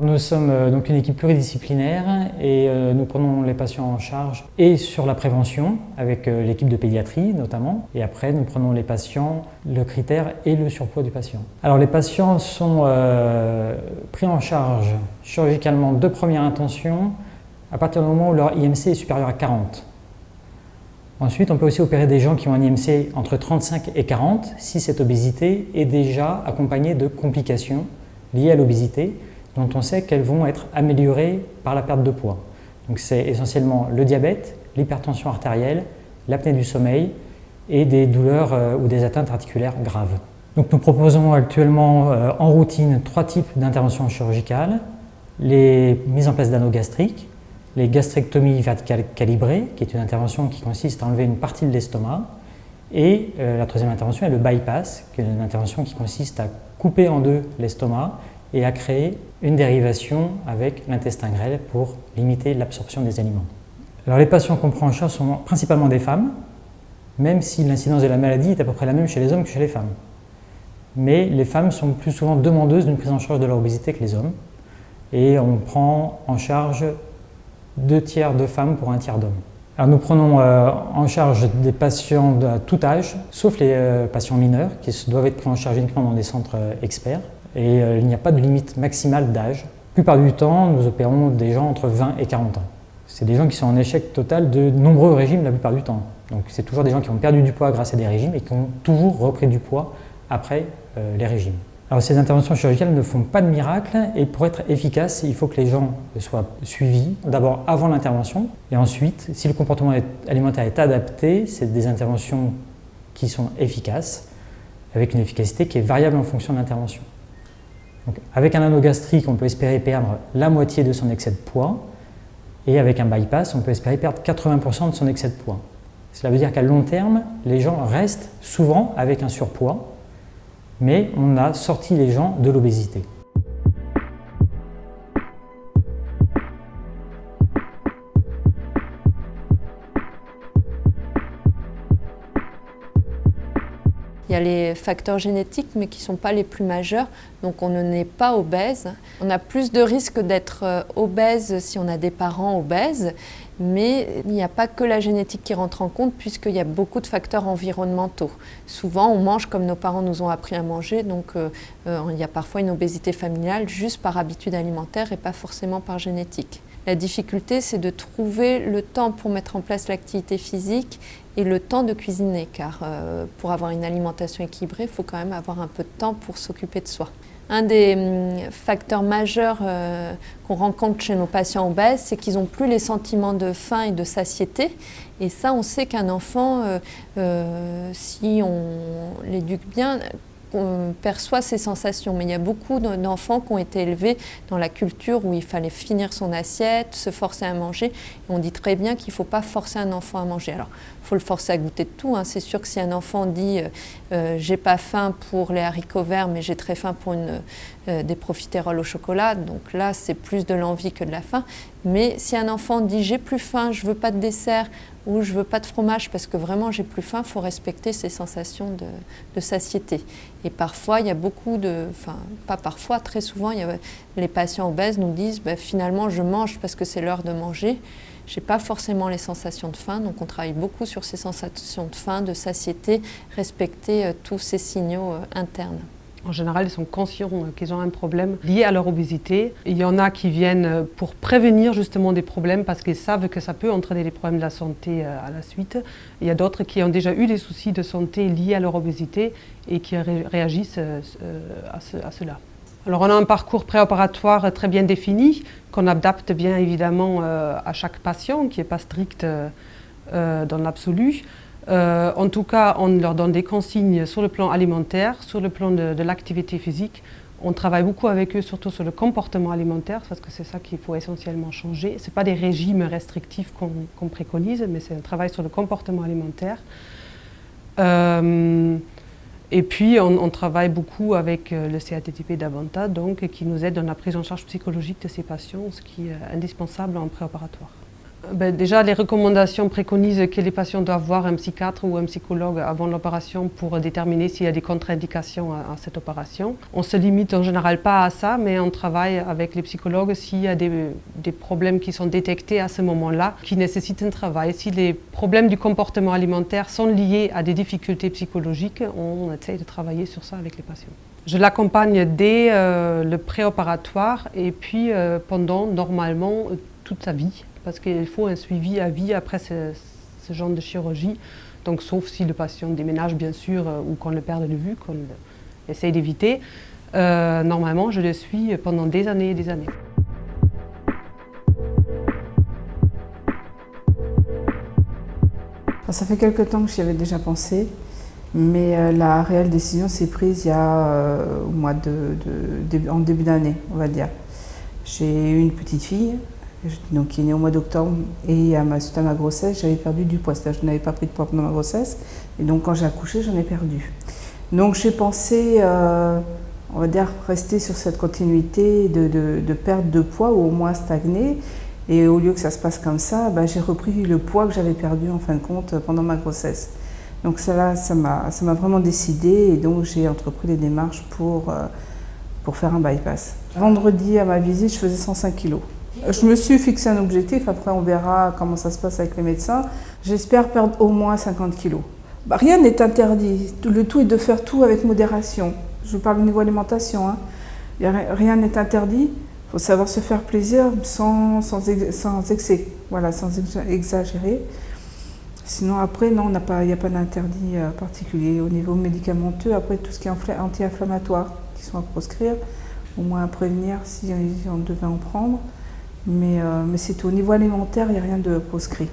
Nous sommes donc une équipe pluridisciplinaire et nous prenons les patients en charge et sur la prévention avec l'équipe de pédiatrie notamment, et après nous prenons les patients, le critère et le surpoids du patient. Alors les patients sont pris en charge chirurgicalement de première intention à partir du moment où leur IMC est supérieur à 40. Ensuite, on peut aussi opérer des gens qui ont un IMC entre 35 et 40 si cette obésité est déjà accompagnée de complications liées à l'obésité, dont on sait qu'elles vont être améliorées par la perte de poids. Donc c'est essentiellement le diabète, l'hypertension artérielle, l'apnée du sommeil et des douleurs ou des atteintes articulaires graves. Donc nous proposons actuellement en routine 3 types d'interventions chirurgicales: les mises en place d'anneaux gastriques, les gastrectomies verticales calibrées, qui est une intervention qui consiste à enlever une partie de l'estomac, et la troisième intervention est le bypass, qui est une intervention qui consiste à couper en deux l'estomac et à créer une dérivation avec l'intestin grêle pour limiter l'absorption des aliments. Alors les patients qu'on prend en charge sont principalement des femmes, même si l'incidence de la maladie est à peu près la même chez les hommes que chez les femmes. Mais les femmes sont plus souvent demandeuses d'une prise en charge de leur obésité que les hommes, et on prend en charge 2 tiers de femmes pour 1 tiers d'hommes. Alors nous prenons en charge des patients de tout âge, sauf les patients mineurs qui doivent être pris en charge uniquement dans des centres experts. Et il n'y a pas de limite maximale d'âge. La plupart du temps, nous opérons des gens entre 20 et 40 ans. C'est des gens qui sont en échec total de nombreux régimes la plupart du temps. Donc c'est toujours des gens qui ont perdu du poids grâce à des régimes et qui ont toujours repris du poids après les régimes. Alors ces interventions chirurgicales ne font pas de miracle et pour être efficaces, il faut que les gens soient suivis, d'abord avant l'intervention et ensuite, si le comportement alimentaire est adapté, c'est des interventions qui sont efficaces avec une efficacité qui est variable en fonction de l'intervention. Donc, avec un anneau gastrique, on peut espérer perdre la moitié de son excès de poids et avec un bypass, on peut espérer perdre 80% de son excès de poids. Cela veut dire qu'à long terme, les gens restent souvent avec un surpoids, mais on a sorti les gens de l'obésité. Il y a les facteurs génétiques, mais qui ne sont pas les plus majeurs, donc on ne naît pas obèse. On a plus de risques d'être obèse si on a des parents obèses, mais il n'y a pas que la génétique qui rentre en compte, puisqu'il y a beaucoup de facteurs environnementaux. Souvent, on mange comme nos parents nous ont appris à manger, donc il y a parfois une obésité familiale juste par habitude alimentaire et pas forcément par génétique. La difficulté, c'est de trouver le temps pour mettre en place l'activité physique et le temps de cuisiner, car pour avoir une alimentation équilibrée, il faut quand même avoir un peu de temps pour s'occuper de soi. Un des facteurs majeurs qu'on rencontre chez nos patients obèses, c'est qu'ils n'ont plus les sentiments de faim et de satiété. Et ça, on sait qu'un enfant, si on l'éduque bien, on perçoit ces sensations, mais il y a beaucoup d'enfants qui ont été élevés dans la culture où il fallait finir son assiette, se forcer à manger. Et on dit très bien qu'il ne faut pas forcer un enfant à manger. Alors, il faut le forcer à goûter de tout. C'est sûr que si un enfant dit j'ai pas faim pour les haricots verts, mais j'ai très faim pour des profiteroles au chocolat, donc là, c'est plus de l'envie que de la faim. Mais si un enfant dit j'ai plus faim, je veux pas de dessert, ou je veux pas de fromage parce que vraiment j'ai plus faim, il faut respecter ces sensations de satiété. Et parfois, il y a beaucoup pas parfois, très souvent, les patients obèses nous disent finalement je mange parce que c'est l'heure de manger, j'ai pas forcément les sensations de faim, donc on travaille beaucoup sur ces sensations de faim, de satiété, respecter tous ces signaux internes. En général, ils sont conscients qu'ils ont un problème lié à leur obésité. Il y en a qui viennent pour prévenir justement des problèmes parce qu'ils savent que ça peut entraîner des problèmes de la santé à la suite. Il y a d'autres qui ont déjà eu des soucis de santé liés à leur obésité et qui réagissent à cela. Alors on a un parcours préopératoire très bien défini qu'on adapte bien évidemment à chaque patient, qui n'est pas strict dans l'absolu. En tout cas, on leur donne des consignes sur le plan alimentaire, sur le plan de l'activité physique. On travaille beaucoup avec eux, surtout sur le comportement alimentaire, parce que c'est ça qu'il faut essentiellement changer. Ce n'est pas des régimes restrictifs qu'on préconise, mais c'est un travail sur le comportement alimentaire. Et puis, on travaille beaucoup avec le CATTP d'Avanta, donc, qui nous aide dans la prise en charge psychologique de ces patients, ce qui est indispensable en préopératoire. Déjà, les recommandations préconisent que les patients doivent voir un psychiatre ou un psychologue avant l'opération pour déterminer s'il y a des contre-indications à cette opération. On ne se limite en général pas à ça, mais on travaille avec les psychologues s'il y a des problèmes qui sont détectés à ce moment-là, qui nécessitent un travail. Si les problèmes du comportement alimentaire sont liés à des difficultés psychologiques, on essaye de travailler sur ça avec les patients. Je l'accompagne dès le préopératoire et puis pendant, normalement, toute sa vie. Parce qu'il faut un suivi à vie après ce genre de chirurgie. Donc, sauf si le patient déménage, bien sûr, ou qu'on le perde de vue, qu'on essaye d'éviter. Normalement, je le suis pendant des années et des années. Ça fait quelque temps que j'y avais déjà pensé, mais la réelle décision s'est prise il y a en début d'année, on va dire. J'ai eu une petite fille. Donc, qui est née au mois d'octobre, et suite à ma grossesse, j'avais perdu du poids. C'est-à-dire que je n'avais pas pris de poids pendant ma grossesse, et donc quand j'ai accouché, j'en ai perdu. Donc j'ai pensé, on va dire, rester sur cette continuité de perte de poids, ou au moins stagner, et au lieu que ça se passe comme ça, j'ai repris le poids que j'avais perdu en fin de compte pendant ma grossesse. Donc ça m'a vraiment décidé, et donc j'ai entrepris les démarches pour faire un bypass. Vendredi, à ma visite, je faisais 105 kg. Je me suis fixé un objectif, après on verra comment ça se passe avec les médecins. J'espère perdre au moins 50 kg. Rien n'est interdit, le tout est de faire tout avec modération. Je parle au niveau alimentation, hein. Rien n'est interdit, il faut savoir se faire plaisir sans excès, voilà, sans exagérer. Sinon après, non, il n'y a pas d'interdit particulier. Au niveau médicamenteux, après tout ce qui est anti-inflammatoire qui sont à proscrire, au moins à prévenir si on devait en prendre. Mais c'est tout. Au niveau alimentaire, il n'y a rien de proscrit.